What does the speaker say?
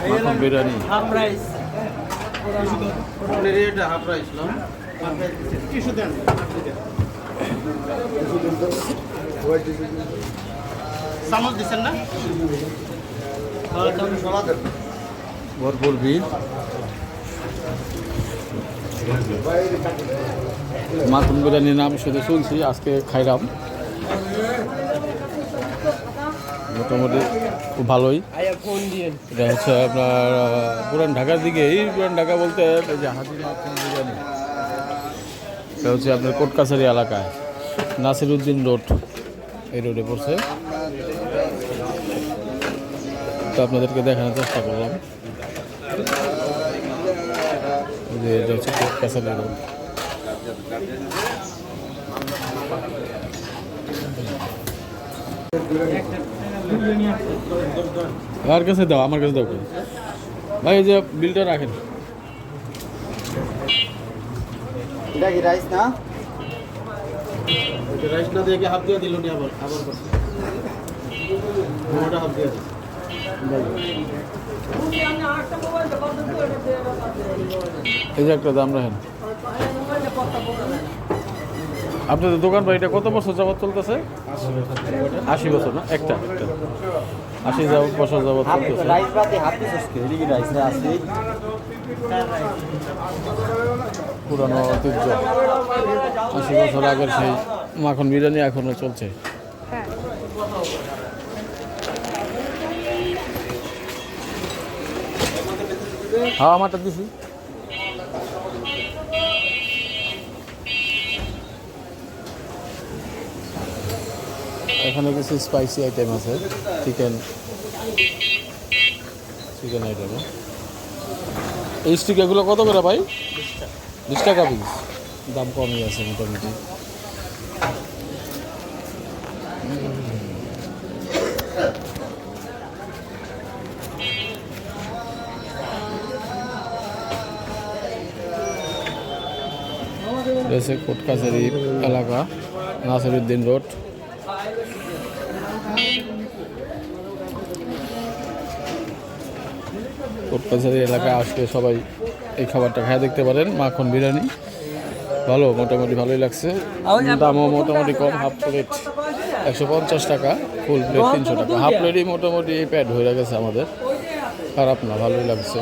মাখন biryani half rice half rice না চামচ দিচ্ছেন না ভরপুর ভিড় মাখন বিরিয়ানির নাম শুধু শুনছি, আজকে খাইলাম, মোটামুটি খুব ভালোই। এটা হচ্ছে আপনার পুরান ঢাকার দিকে, এই পুরান ঢাকা বলতে এই যে হাজি মাখন বিরিয়ানি, এটা হচ্ছে আপনার কোটকাছারি এলাকায় নাসিরউদ্দিন রোড, এই রোডে পড়ছে। তো আপনাদেরকে দেখানোর চেষ্টা করলাম যে এটা হচ্ছে কোটকাছারি রোড। আর কাছে দাও, আমার কাছে দাও ভাই, এই যে বিলটা রাখেন। এটা কি রাইস না? রাইস না দিয়ে হাফ দিয়ে দিল আবার ওটা হাফ দিয়ে এই যে একটা দাম রাখেন। আপনাদের দোকান ভাই এটা কত বছর যাবত চলতেছে? 80 বছর না? একটা 80 বছর যাবত চলতেছে। রাইস বাদে হাফ পিস আছে, এদিকে কি রাইস না আছে? পুরানো ঐতিহ্য, 80 বছর আগের সেই মাখন বিরিয়ানি এখনো চলছে। হ্যাঁ আমারটা দিছি। এখানে কিছু স্পাইসি আইটেম আছে, চিকেন আইটেম। এই স্টিক এগুলো কত করে ভাই? 20 টাকা পিস, দাম কমই আছে মোটামুটি। রয়েছে কোটকাছারি এলাকা, নাসিরউদ্দিন রোড। কোটকাছারি এলাকায় আসলে সবাই এই খাবারটা খেয়ে দেখতে পারেন। মাখন বিরিয়ানি ভালো, মোটামুটি ভালোই লাগছে, দামও মোটামুটি কম। হাফ প্লেট 150 টাকা, ফুল প্লেট 300 টাকা। হাফ প্লেটই মোটামুটি এই প্যাড হয়ে গেছে আমাদের, খারাপ না, ভালোই লাগছে।